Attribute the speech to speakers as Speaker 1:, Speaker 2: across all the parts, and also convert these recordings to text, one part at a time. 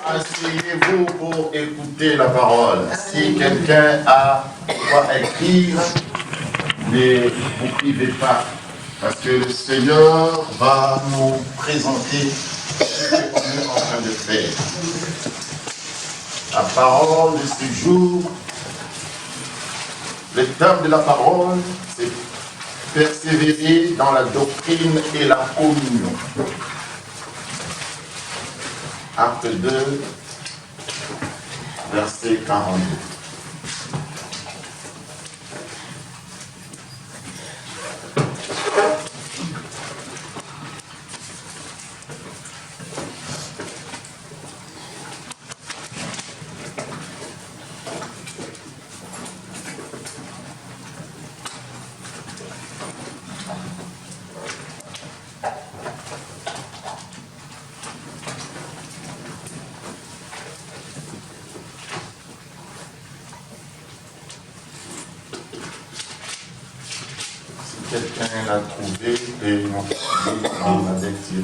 Speaker 1: Asseyez-vous pour écouter la parole. Si quelqu'un a quoi écrire, ne vous privez pas. Parce que le Seigneur va nous présenter ce qu'on est en train de faire. La parole de ce jour, le thème de la parole, c'est persévérer dans la doctrine et la communion. Acte 2, verset 42. Quelqu'un l'a trouvé et on a lecture.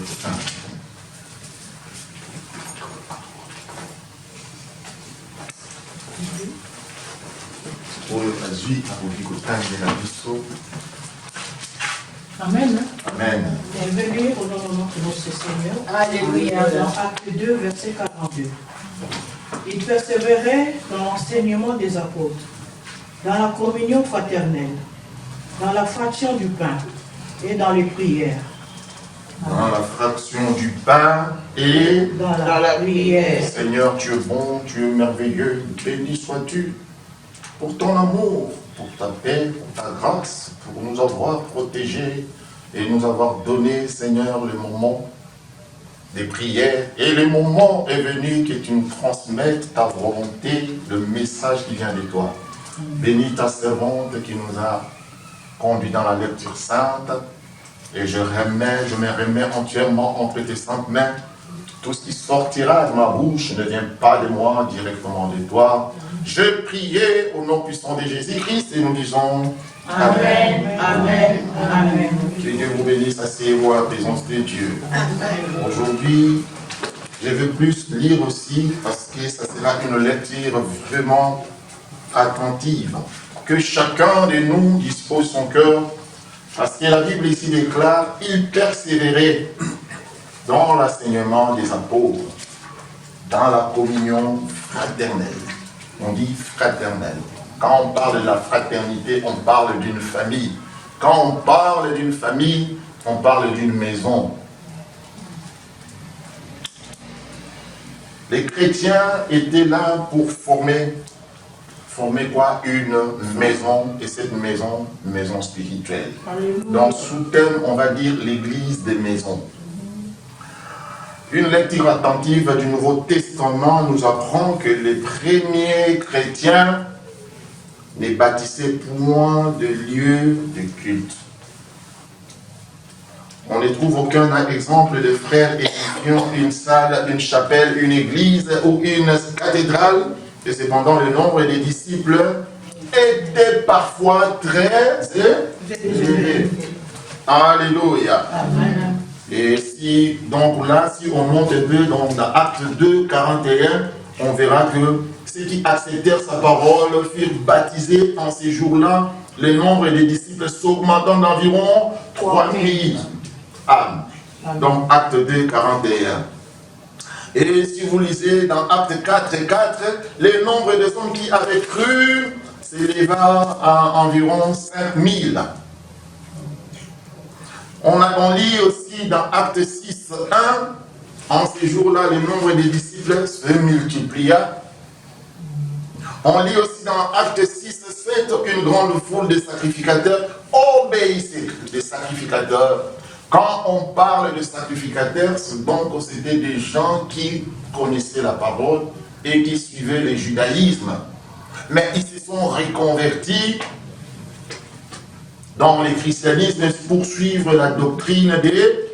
Speaker 2: Amen.
Speaker 1: Amen.
Speaker 2: Bienvenue au nom de notre Seigneur.
Speaker 3: Alléluia.
Speaker 2: Dans Acte 2, verset 42. Il persévérait dans l'enseignement des apôtres, dans la communion fraternelle, dans la fraction du pain et dans les prières.
Speaker 1: Dans la fraction du pain et
Speaker 2: dans la prière.
Speaker 1: Seigneur, tu es bon, tu es merveilleux, béni sois-tu pour ton amour, pour ta paix, pour ta grâce, pour nous avoir protégés et nous avoir donné, Seigneur, le moment des prières. Et le moment est venu que tu nous transmettes ta volonté, le message qui vient de toi. Bénis ta servante qui nous a conduit dans la lecture sainte, et je me remets entièrement entre tes saintes mains. Tout ce qui sortira de ma bouche ne vient pas de moi, directement de toi. Je priais au nom puissant de Jésus-Christ et nous disons
Speaker 2: Amen. Amen. Amen.
Speaker 1: Que Dieu vous bénisse, asseyez-vous à la présence de Dieu. Aujourd'hui, je veux plus lire aussi parce que ça sera une lecture vraiment attentive. Que chacun de nous dispose son cœur, parce que la Bible ici déclare, il persévérait dans l'enseignement des apôtres, dans la communion fraternelle. On dit fraternelle. Quand on parle de la fraternité, on parle d'une famille. Quand on parle d'une famille, on parle d'une maison. Les chrétiens étaient là pour former quoi? Une maison, et cette maison, maison spirituelle. Donc sous thème, on va dire l'église des maisons. Une lecture attentive du Nouveau Testament nous apprend que les premiers chrétiens ne bâtissaient point de lieu de culte. On ne trouve aucun exemple de frères édifiant une salle, une chapelle, une église ou une cathédrale. Et cependant, le nombre des disciples était parfois très élevé. Alléluia.
Speaker 2: Amen.
Speaker 1: Et si, donc là, si on monte un peu dans Acte 2, 41, on verra que ceux qui acceptèrent sa parole furent baptisés en ces jours-là, le nombre des disciples s'augmentant d'environ 3000 âmes. Donc Acte 2, 41. Et si vous lisez dans Acte 4, 4, le nombre de hommes qui avaient cru s'éleva à environ 5000. On lit aussi dans Acte 6, 1, en ces jours-là, le nombre des disciples se multiplia. On lit aussi dans Acte 6, 7, qu'une grande foule de sacrificateurs obéissait, des sacrificateurs. Quand on parle de sacrificateurs, donc c'était des gens qui connaissaient la parole et qui suivaient le judaïsme. Mais ils se sont reconvertis dans le christianisme pour suivre la doctrine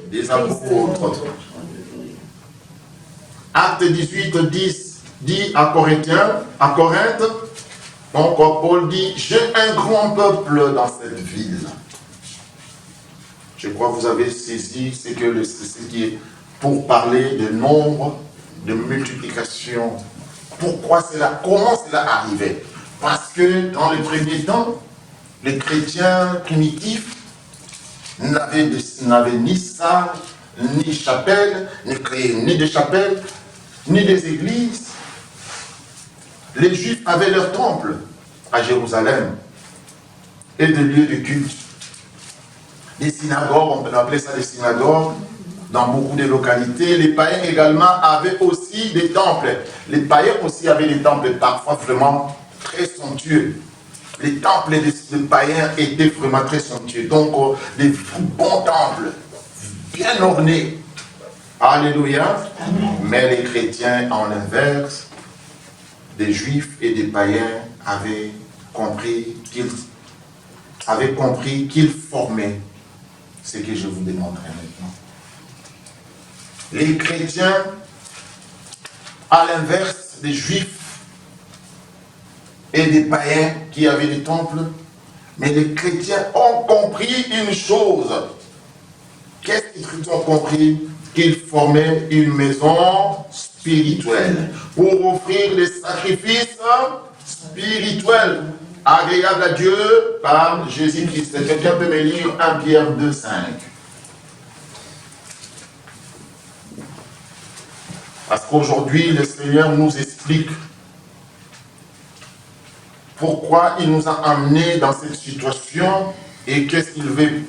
Speaker 1: des apôtres. Acte 18, 10 dit à Corinthe, donc Paul dit, j'ai un grand peuple dans cette ville. Je crois que vous avez saisi ce qui est pour parler de nombre de multiplication. Pourquoi cela? Comment cela arrivait? Parce que dans les premiers temps, les chrétiens primitifs n'avaient ni salle, ni chapelle, ni de chapelle, ni des églises. Les Juifs avaient leur temple à Jérusalem et des lieux de culte. Des synagogues, on peut appeler ça des synagogues, dans beaucoup de localités. Les païens également avaient aussi des temples. Les païens aussi avaient des temples parfois vraiment très somptueux. Les temples des païens étaient vraiment très somptueux. Donc, des bons temples, bien ornés. Alléluia. Amen. Mais les chrétiens, en inverse, des juifs et des païens avaient compris qu'ils formaient ce que je vous démontrerai maintenant. Les chrétiens, à l'inverse des juifs et des païens qui avaient des temples, mais les chrétiens ont compris une chose. Qu'est-ce qu'ils ont compris? Qu'ils formaient une maison spirituelle pour offrir des sacrifices spirituels agréables à Dieu par Jésus-Christ. Quelqu'un peut me lire 1 Pierre 2,5. Parce qu'aujourd'hui, le Seigneur nous explique pourquoi il nous a amenés dans cette situation et qu'est-ce qu'il veut.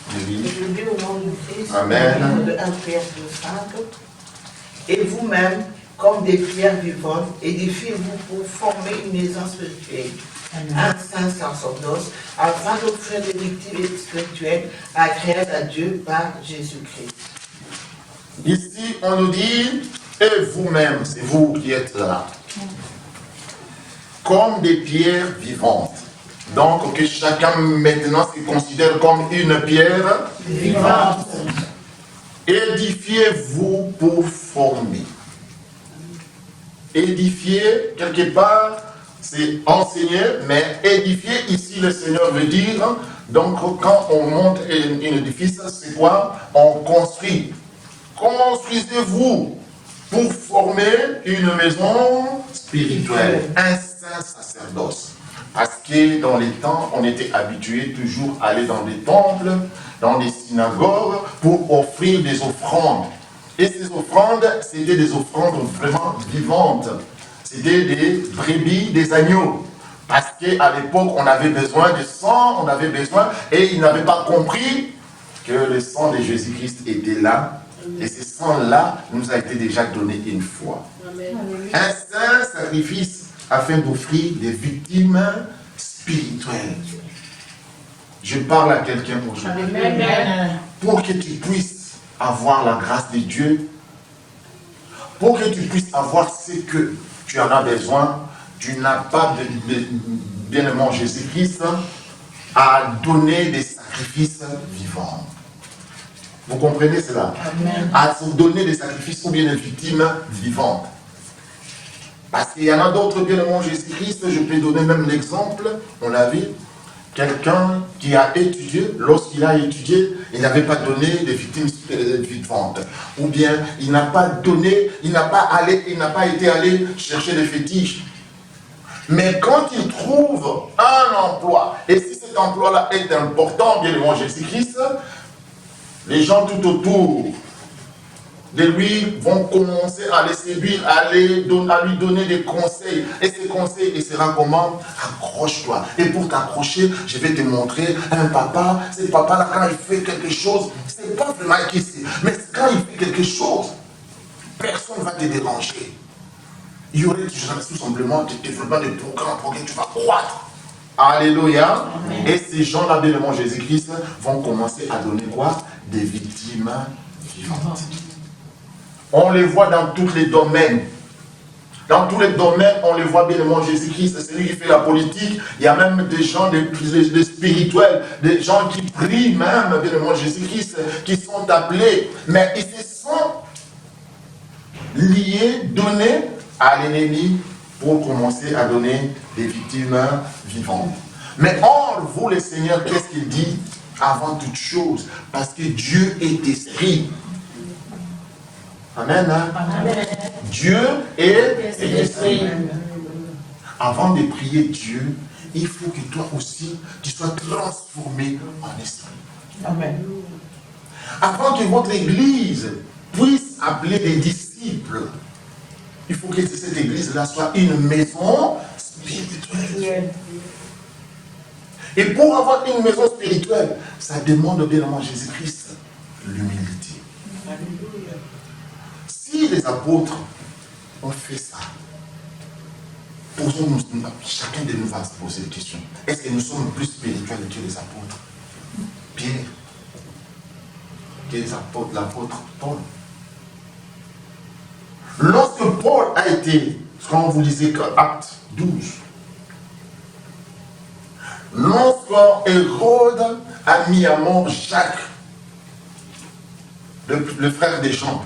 Speaker 3: Je lis au nom du Christ,
Speaker 1: Amen.
Speaker 3: de 1 Pierre 2,5. Et vous-même, comme des pierres vivantes, édifiez-vous pour former une maison spirituelle, un saint sacerdoce, afin d'offrir des victimes spirituelles agréables à Dieu par Jésus-Christ.
Speaker 1: Ici, on nous dit, et vous-même, c'est vous qui êtes là, comme des pierres vivantes. Donc, que chacun maintenant se considère comme une pierre vivante. Édifiez-vous pour former. Édifier, quelque part, c'est enseigner, mais édifier, ici, le Seigneur veut dire, donc, quand on monte un édifice, c'est quoi? On construit. Construisez-vous pour former une maison spirituelle, un saint sacerdoce. Parce que dans les temps, on était habitué toujours à aller dans des temples, dans des synagogues, pour offrir des offrandes. Et ces offrandes, c'était des offrandes vraiment vivantes. C'était des brebis, des agneaux. Parce qu'à l'époque, on avait besoin de sang, on avait besoin, et ils n'avaient pas compris que le sang de Jésus-Christ était là. Et ce sang-là nous a été déjà donné une fois. Amen. Un saint sacrifice afin d'offrir des victimes spirituelles. Je parle à quelqu'un aujourd'hui. Pour que tu puisses avoir la grâce de Dieu, pour que tu puisses avoir ce que tu en as besoin, tu n'as pas bien-aimé Jésus-Christ à donner des sacrifices vivants. Vous comprenez cela? Amen. À se donner des sacrifices ou bien des victimes vivantes. Parce qu'il y en a d'autres, bien aimé Jésus-Christ, je peux donner même l'exemple, on a vu, quelqu'un qui a étudié, lorsqu'il a étudié, il n'avait pas donné des victimes vivantes. Ou bien, il n'a pas donné, il n'a pas été allé chercher des fétiches. Mais quand il trouve un emploi, et si cet emploi-là est important, bien aimé Jésus-Christ, les gens tout autour de lui vont commencer à le séduire, à lui donner des conseils. Et ces conseils, il sera comment? Accroche-toi. Et pour t'accrocher, je vais te montrer un papa. Ce papa-là, quand il fait quelque chose, c'est pas vraiment qui c'est. Mais quand il fait quelque chose, personne ne va te déranger. Il y aurait tout simplement des développements de programmes pour que tu vas croître. Alléluia. Amen. Et ces gens-là, bien aimé Jésus-Christ, vont commencer à donner quoi? Des victimes vivantes. On les voit dans tous les domaines. Dans tous les domaines, on les voit bien aimé Jésus-Christ. C'est lui qui fait la politique. Il y a même des gens des spirituels, des gens qui prient même, bien aimé Jésus-Christ, qui sont appelés. Mais ils se sont liés, donnés à l'ennemi pour commencer à donner des victimes vivantes. Mais or, vous, les seigneurs, qu'est-ce qu'il dit? Avant toute chose, parce que Dieu est esprit. Amen. Hein?
Speaker 2: Amen.
Speaker 1: Dieu est esprit. Avant de prier Dieu, il faut que toi aussi, tu sois transformé en esprit.
Speaker 2: Amen.
Speaker 1: Avant que votre église puisse appeler des disciples, il faut que cette église-là soit une maison spirituelle. Et pour avoir une maison spirituelle, ça demande bien évidemment Jésus-Christ l'humilité. Si les apôtres ont fait ça, posons-nous, chacun de nous va se poser des questions. Est-ce que nous sommes plus spirituels que les apôtres? Pierre, que les apôtres, l'apôtre Paul. Lorsque Paul a été, quand vous lisez Actes 12, lorsque Hérode a mis à mort Jacques, le frère des Jean,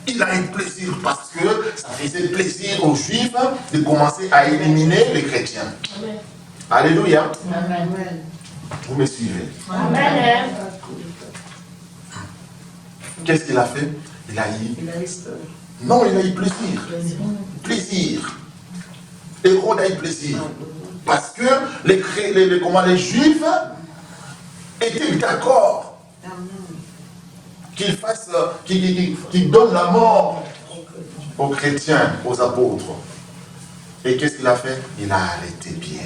Speaker 1: il a eu plaisir parce que ça faisait plaisir aux Juifs de commencer à éliminer les chrétiens. Amen. Alléluia.
Speaker 2: Amen.
Speaker 1: Vous me suivez?
Speaker 2: Amen.
Speaker 1: Qu'est-ce qu'il a fait? Il a eu non, il a eu plaisir. Plaisir. Hérode a eu plaisir. Parce que les Juifs étaient d'accord qu'ils donnent la mort aux chrétiens, aux apôtres. Et qu'est-ce qu'il a fait? Il a arrêté Pierre.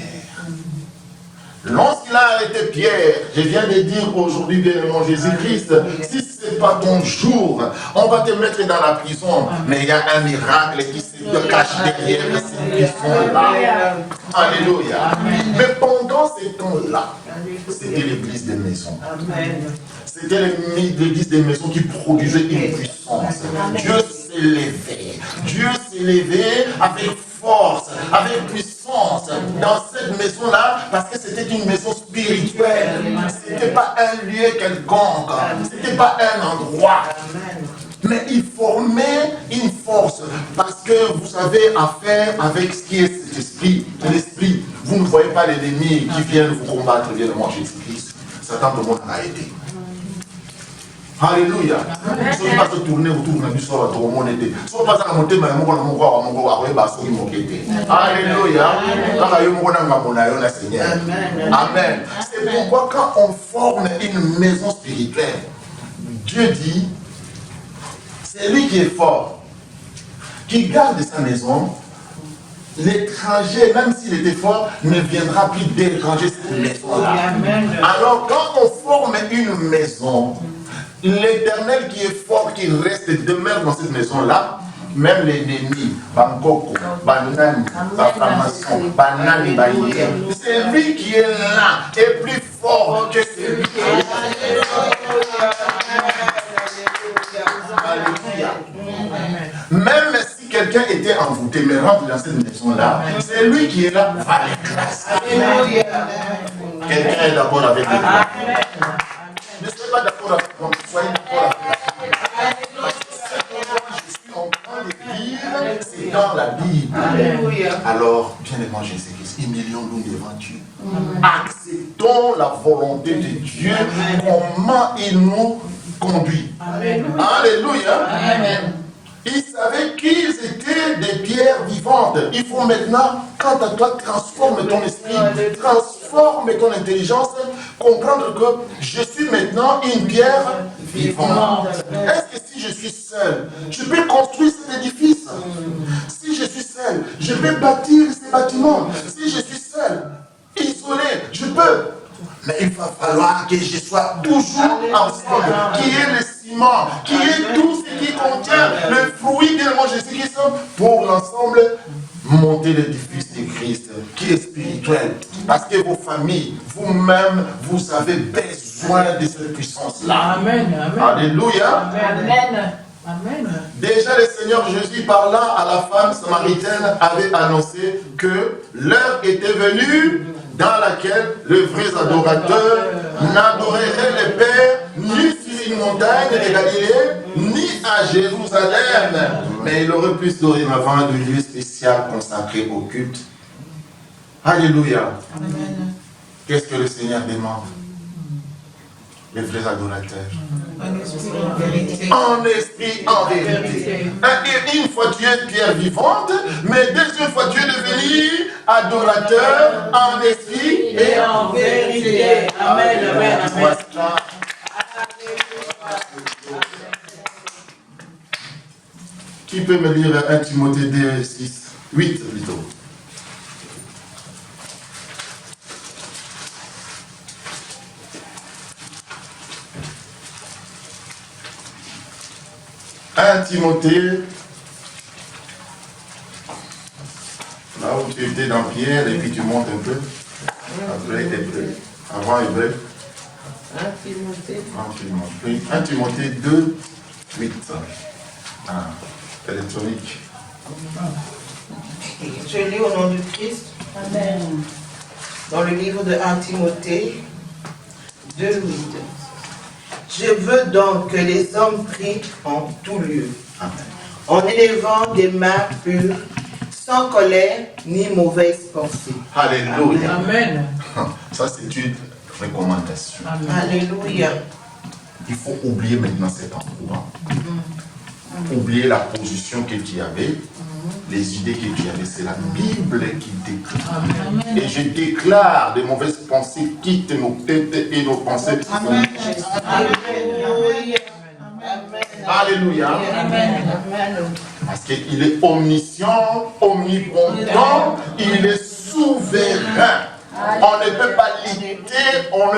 Speaker 1: Lorsqu'il a arrêté Pierre, je viens de dire aujourd'hui, bien aimé Jésus-Christ, si ce n'est pas ton jour, on va te mettre dans la prison. Mais il y a un miracle qui se cache derrière cette prison-là. Alléluia. Mais pendant ces temps-là, c'était l'église des maisons. C'était l'église des maisons qui produisait une puissance. Dieu s'est levé. Dieu s'est levé avec force, avec puissance dans cette maison-là, parce que c'était une maison spirituelle. Ce n'était pas un lieu quelconque. Ce n'était pas un endroit. Mais il formait une force, parce que vous avez affaire avec ce qui est cet esprit. L'esprit, vous ne voyez pas l'ennemi qui vient vous combattre, vient de manger Jésus-Christ. Satan, tout le monde a aidé. Alléluia. Si on va se tourner autour de l'histoire, tout le monde était. Si on passe à monter, mais on va alléluia. Amen. C'est pourquoi quand on forme une maison spirituelle, Dieu dit, c'est lui qui est fort, qui garde sa maison. L'étranger, même s'il était fort, ne viendra plus déranger cette maison-là. Alors quand on forme une maison, l'Éternel qui est fort, qui reste demeure dans cette maison-là, même l'ennemi, Bangkoko, Banani, Baframason, Banani, Baye, c'est lui qui est là, est plus fort que celui qui est là. Même si quelqu'un était envoûté, mais rentre dans cette maison-là, c'est lui qui est là, va l'écraser. Quelqu'un est d'accord avec lui. Ne soyez pas d'accord avec moi, soyez d'accord avec moi. Je suis en train de lire, c'est dans la Bible. Alors, bien aimé Jésus-Christ, humilions-nous devant Dieu. Acceptons la volonté de Dieu, comment il nous conduit. Alléluia. Amen. Ils savaient qu'ils étaient des pierres vivantes. Il faut maintenant, quant à toi, transforme ton esprit, transforme ton intelligence, comprendre que je suis maintenant une pierre vivante. Est-ce que si je suis seul, je peux construire cet édifice? Si je suis seul, je peux bâtir ces bâtiments. Si je suis seul, isolé, je peux. Mais il va falloir que je sois toujours ensemble, qui est le ciment, qui est tout ce qui contient le fruit de mon Jésus-Christ pour l'ensemble monter l'édifice de Christ qui est spirituel. Parce que vos familles, vous-même, vous avez besoin de cette puissance-là.
Speaker 2: Amen.
Speaker 1: Alléluia.
Speaker 2: Amen. Amen.
Speaker 1: Déjà, le Seigneur Jésus, parlant à la femme samaritaine, avait annoncé que l'heure était venue dans laquelle les vrais adorateurs n'adoreraient le Père ni sur une montagne de Galilée, ni à Jérusalem. Mais il aurait plus dorénavant de lieu spécial consacré au culte. Alléluia. Qu'est-ce que le Seigneur demande? les vrais adorateurs.
Speaker 3: En esprit, en vérité.
Speaker 1: En esprit, en vérité. Et une fois tu es pierre vivante, mais deuxième fois tu es devenu adorateur en esprit
Speaker 2: Et en vérité. Amen, amen, amen.
Speaker 1: Qui peut me lire 1 Timothée 2, 6, 8 plutôt? Timothée, là où tu étais dans Pierre et puis tu montes un peu, après Hébreu, avant Hébreu.
Speaker 3: 1 Timothée.
Speaker 1: 1 Timothée 2, 8. Électronique.
Speaker 3: Je lis au nom du Christ.
Speaker 2: Amen.
Speaker 3: Dans le livre de 1 Timothée 2, 8. Je veux donc que les hommes prient en tout lieu,
Speaker 1: Amen.
Speaker 3: en élevant des mains pures, sans colère ni mauvaise pensée.
Speaker 1: Alléluia.
Speaker 2: Amen.
Speaker 1: Ça, c'est une recommandation.
Speaker 2: Amen.
Speaker 3: Alléluia.
Speaker 1: Il faut oublier maintenant cet endroit. Oublier la position que tu avais, les idées que tu avais. C'est la Bible qui déclare.
Speaker 2: Amen.
Speaker 1: Et je déclare de mauvaises pensées quittent nos têtes et nos pensées.
Speaker 3: Amen.
Speaker 1: Alléluia.
Speaker 2: Amen.
Speaker 1: Parce qu'il est omniscient, omnipotent, il est souverain. On ne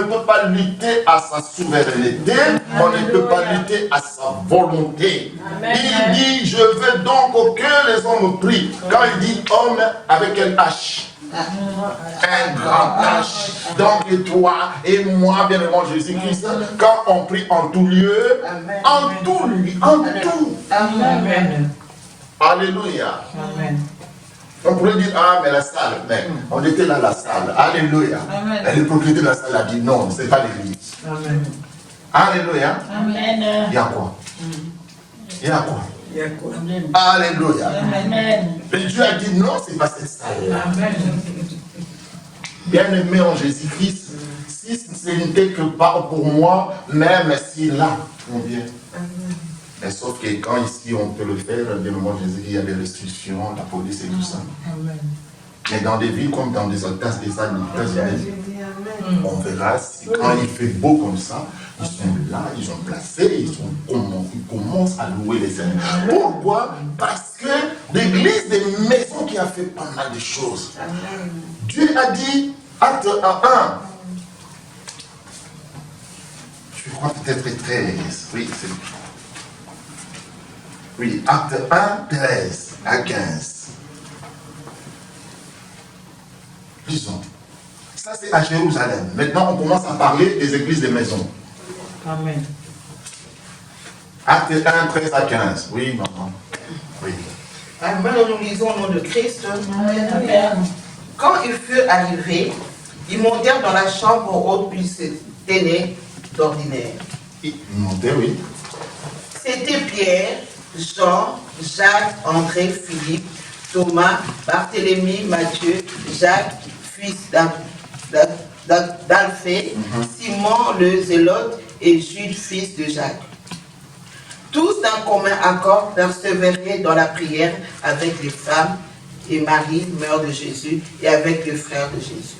Speaker 1: peut pas lutter à sa souveraineté, on ne peut pas lutter à sa volonté. Il dit, je veux donc que les hommes prient. Quand il dit homme avec un H, un grand H. Donc toi et moi, bien aimé Jésus-Christ, quand on prie en tout lieu, en tout lieu, en tout.
Speaker 2: Amen.
Speaker 1: Alléluia.
Speaker 2: Amen.
Speaker 1: On pourrait dire, ah, mais la salle, mais on était là, la salle. Alléluia. Et le propriétaire de la salle a dit, non, ce n'est pas l'église.
Speaker 2: Amen.
Speaker 1: Alléluia.
Speaker 2: Amen.
Speaker 1: Il y a quoi? Il y a quoi?
Speaker 2: Il y a quoi?
Speaker 1: Alléluia.
Speaker 2: Amen.
Speaker 1: Mais Dieu a dit, non, ce n'est pas cette salle-là.
Speaker 2: Amen.
Speaker 1: Bien-aimé en Jésus-Christ, si ce n'était que pas pour moi, même si là, on vient. Mais sauf que quand ici on peut le faire, bien aimé en Jésus, il y a des restrictions, la police et tout ça.
Speaker 2: Amen.
Speaker 1: Mais dans des villes comme dans des États-Unis, on verra si quand il fait beau comme ça, ils sont là, ils sont placés, ils commencent à louer les Seigneurs. Pourquoi? Parce que l'église des maisons qui a fait pas mal de choses. Dieu a dit, acte 1, je crois peut-être 13, oui, c'est oui, acte 1, 13 à 15. Disons. Ça, c'est à Jérusalem. Maintenant, on commence à parler des églises des maisons.
Speaker 2: Amen.
Speaker 1: Acte 1, 13 à 15. Oui, maman. Oui.
Speaker 3: Amen. Nous lisons au nom de Christ.
Speaker 2: Amen.
Speaker 3: Quand ils furent arrivés, ils montèrent dans la chambre haute puis se tenaient d'ordinaire.
Speaker 1: Ils montaient, oui.
Speaker 3: C'était Pierre, Jean, Jacques, André, Philippe, Thomas, Barthélemy, Matthieu, Jacques, fils d'Alphée, Simon le Zélote et Jude, fils de Jacques. Tous d'un commun accord persévéraient dans la prière avec les femmes et Marie, mère de Jésus, et avec les frères de Jésus.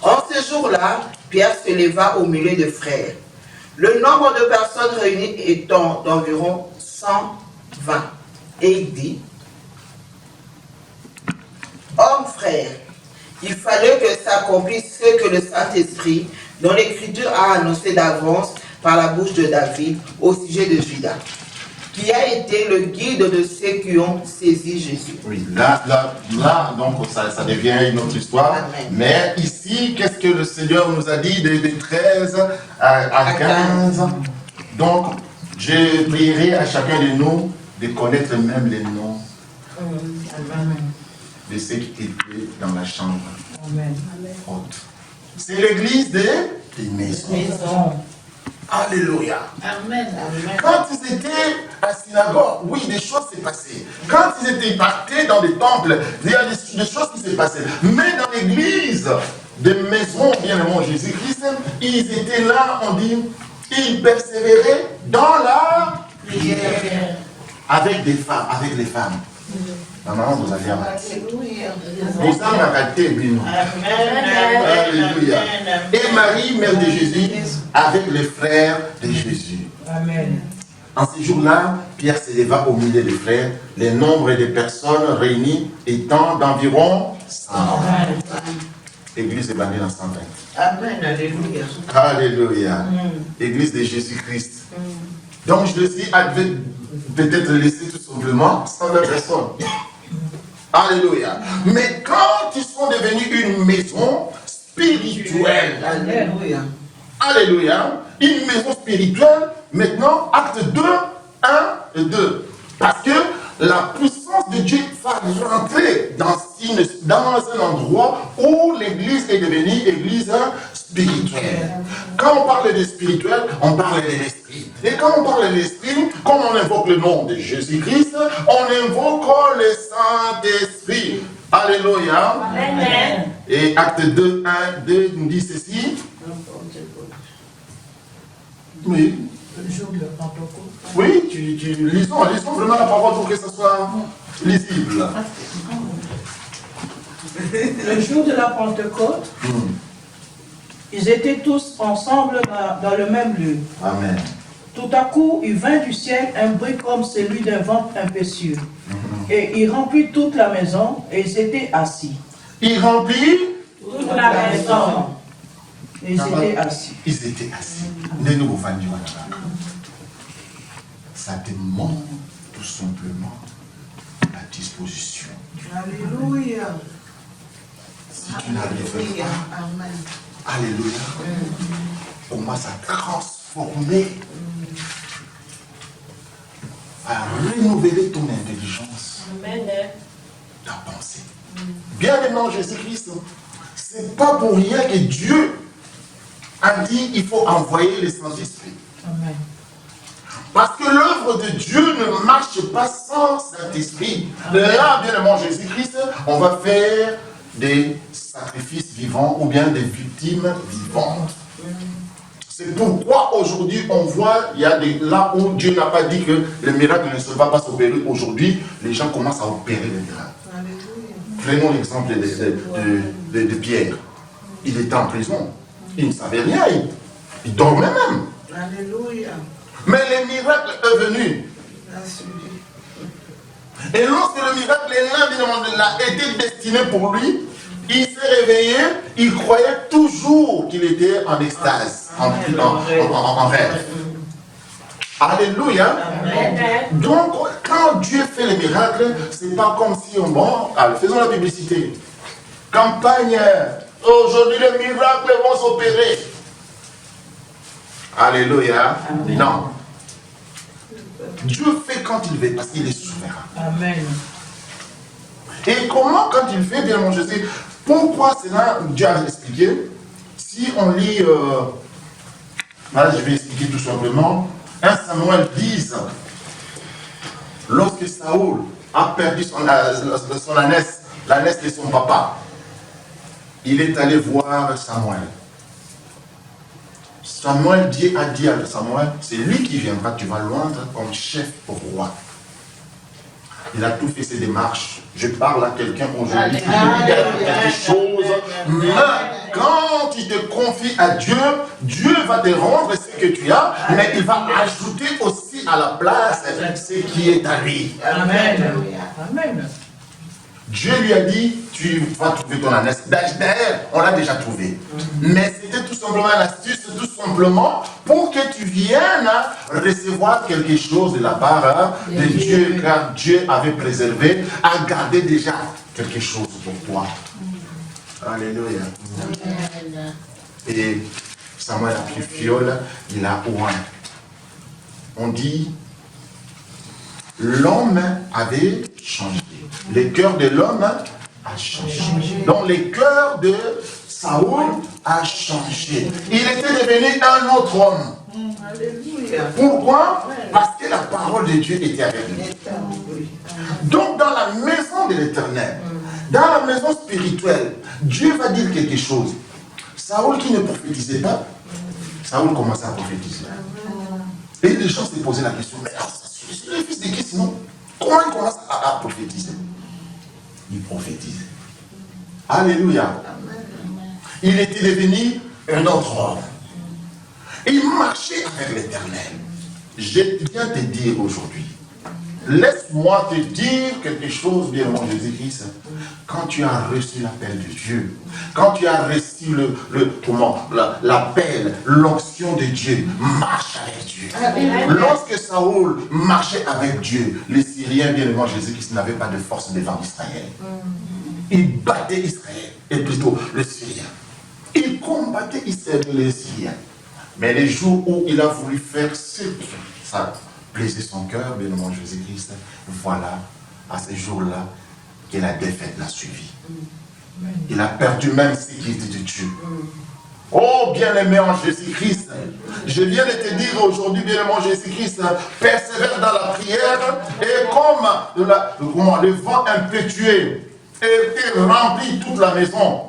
Speaker 3: En ce jour-là, Pierre se leva au milieu des frères. Le nombre de personnes réunies étant d'environ 120. Et il dit, hommes frères, il fallait que s'accomplisse ce que le Saint-Esprit, dont l'Écriture a annoncé d'avance par la bouche de David au sujet de Judas, qui a été le guide de ceux qui ont saisi Jésus.
Speaker 1: Oui, là donc ça devient une autre histoire.
Speaker 3: Amen.
Speaker 1: Mais ici, qu'est-ce que le Seigneur nous a dit de 13 à 15? Donc, je prierai à chacun de nous de connaître même les noms de ceux qui étaient dans la chambre haute. C'est l'église des maisons. Alléluia.
Speaker 2: Amen.
Speaker 1: Quand ils étaient à la synagogue, oui, des choses s'est passées. Quand ils étaient partis dans les temples, il y a des choses qui s'est passées. Mais dans l'église des maisons, bien aimé Jésus-Christ, ils étaient là, on dit, ils persévéraient dans la prière. Avec des femmes, avec les femmes. Maman, vous allez avoir. Vous avez arrêté, Bino. Alléluia. Et Marie, mère de Jésus, avec les frères de Jésus.
Speaker 2: Amen.
Speaker 1: En ces jours-là, Pierre s'éleva au milieu des frères, le nombre des personnes réunies étant d'environ 100. Église évangile en 120.
Speaker 3: Amen, alléluia.
Speaker 1: Alléluia. Église de Jésus-Christ. Donc je le dis, elle devait peut-être laisser tout simplement 120 personnes. Alléluia. Mais quand ils sont devenus une maison spirituelle,
Speaker 3: Alléluia.
Speaker 1: alléluia, une maison spirituelle, maintenant, acte 2, 1 et 2. Parce que la puissance de Dieu va rentrer dans un endroit où l'église est devenue église spirituelle. Quand on parle de spirituel, on parle de l'esprit. Et quand on parle de l'esprit, comme on invoque le nom de Jésus-Christ, on invoque le Saint-Esprit. Alléluia.
Speaker 4: Amen.
Speaker 1: Et acte 2, 1, 2 nous dit ceci. Oui.
Speaker 2: Le jour de la Pentecôte.
Speaker 1: Oui, lisons vraiment la parole pour que ça soit lisible.
Speaker 2: Le jour de la Pentecôte, ils étaient tous ensemble dans le même lieu.
Speaker 1: Amen.
Speaker 2: Tout à coup, il vint du ciel un bruit comme celui d'un vent impétueux. Et il remplit toute la maison et ils étaient assis.
Speaker 1: Il remplit
Speaker 2: Toute la maison. Et ils étaient assis.
Speaker 1: Ils étaient assis. Ne nous vendons pas. Ça demande tout simplement la disposition.
Speaker 3: Alléluia.
Speaker 1: Si tu n'arrives pas,
Speaker 3: Amen.
Speaker 1: alléluia, commence à transformer, à renouveler ton intelligence,
Speaker 4: Amen.
Speaker 1: ta pensée. Bien aimé Jésus-Christ, c'est pas pour rien que Dieu a dit il faut envoyer le Saint-Esprit.
Speaker 2: Amen.
Speaker 1: Parce que l'œuvre de Dieu ne marche pas sans Saint-Esprit. Là, bien aimé Jésus-Christ, on va faire des sacrifices vivants ou bien des victimes vivantes. C'est pourquoi aujourd'hui on voit, il y a là où Dieu n'a pas dit que le miracle ne se va pas s'opérer aujourd'hui, les gens commencent à opérer les miracles. Prenons l'exemple de Pierre. Il était en prison. Il ne savait rien. Il dormait même.
Speaker 3: Alléluia.
Speaker 1: Mais le miracle est venu. Et lorsque le miracle a été destiné pour lui, il s'est réveillé, il croyait toujours qu'il était en extase, en rêve. Alléluia. Donc, quand Dieu fait les miracles, c'est pas comme si faisons la publicité. Campagne, aujourd'hui les miracles vont s'opérer. Alléluia. Non. Dieu fait quand il veut, parce qu'il est souverain.
Speaker 2: Amen.
Speaker 1: Et comment, quand il fait, bien mon Jésus, pourquoi cela, Dieu a expliqué. Si on lit, là je vais expliquer tout simplement, 1 Samuel 10, lorsque Saoul a perdu son ânesse, l'ânesse de son papa, il est allé voir Samuel. Samuel, Dieu a dit à Samuel, c'est lui qui viendra, tu vas l'oindre comme chef au roi. Il a tout fait ses démarches. Je parle à quelqu'un aujourd'hui qui te dit quelque chose. Mais quand tu te confies à Dieu, Dieu va te rendre ce que tu as, mais il va ajouter aussi à la place ce qui est à lui.
Speaker 2: Amen. Amen.
Speaker 1: Dieu lui a dit, tu vas trouver ton ânesse. D'ailleurs, on l'a déjà trouvé. Mais c'était tout simplement une astuce, tout simplement pour que tu viennes recevoir quelque chose de la part de Dieu, car Dieu avait préservé, a gardé déjà quelque chose pour toi. Alléluia. Et Samuel a pris fiole, il a oint. On dit, l'homme avait changé. Le cœur de l'homme a changé. Donc le cœur de Saoul a changé. Il était devenu un autre homme.
Speaker 3: Alléluia.
Speaker 1: Pourquoi? Parce que la parole de Dieu était avec lui. Donc dans la maison de l'Éternel, dans la maison spirituelle, Dieu va dire quelque chose. Saoul qui ne prophétisait pas, Saoul commençait à prophétiser. Et les gens se posaient la question, mais c'est le fils de qui sinon? Comment il commence à prophétiser? Il prophétisait. Alléluia. Il était devenu un autre homme. Il marchait avec l'Éternel. Je viens te dire aujourd'hui, laisse-moi te dire quelque chose, bien mon Jésus-Christ. Quand tu as reçu l'appel de Dieu, quand tu as reçu l'appel, l'onction de Dieu, marche avec Dieu. Lorsque Saoul marchait avec Dieu, les Syriens, bien mon Jésus-Christ, n'avaient pas de force devant Israël. Ils battaient Israël, et plutôt le Syrien. Ils combattaient Israël et les Syriens. Mais les jours où il a voulu faire ce qui ça plaisait son cœur, bien mon Jésus-Christ, voilà, à ce jour-là, que la défaite l'a suivi. Il a perdu même ce qui était de Dieu. Oh, bien-aimé en Jésus-Christ, je viens de te dire aujourd'hui, bien-aimé en Jésus-Christ, persévère dans la prière, et comme le vent impétueux et remplit toute la maison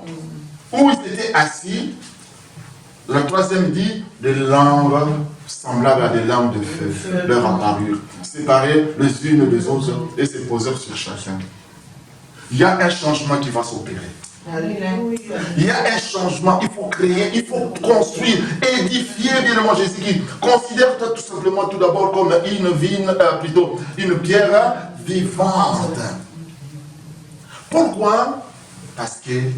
Speaker 1: où ils étaient assis. Le troisième dit, des langues semblables à des langues de feu leur apparurent, séparées les unes des autres et se posèrent sur chacun. Il y a un changement qui va s'opérer. Il y a un changement, il faut créer, il faut construire, édifier, bien mon Jésus-Christ. Considère-toi tout simplement tout d'abord comme une pierre vivante. Pourquoi? Parce que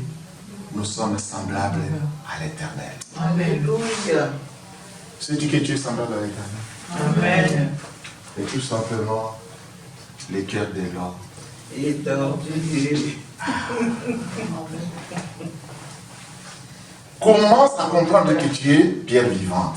Speaker 1: nous sommes semblables à l'Éternel.
Speaker 3: Alléluia.
Speaker 1: C'est dit que tu es semblable à l'Éternel.
Speaker 2: Amen.
Speaker 1: Et tout simplement, les cœurs de l'homme.
Speaker 3: Et donc,
Speaker 1: Commence à comprendre que tu es pierre vivante.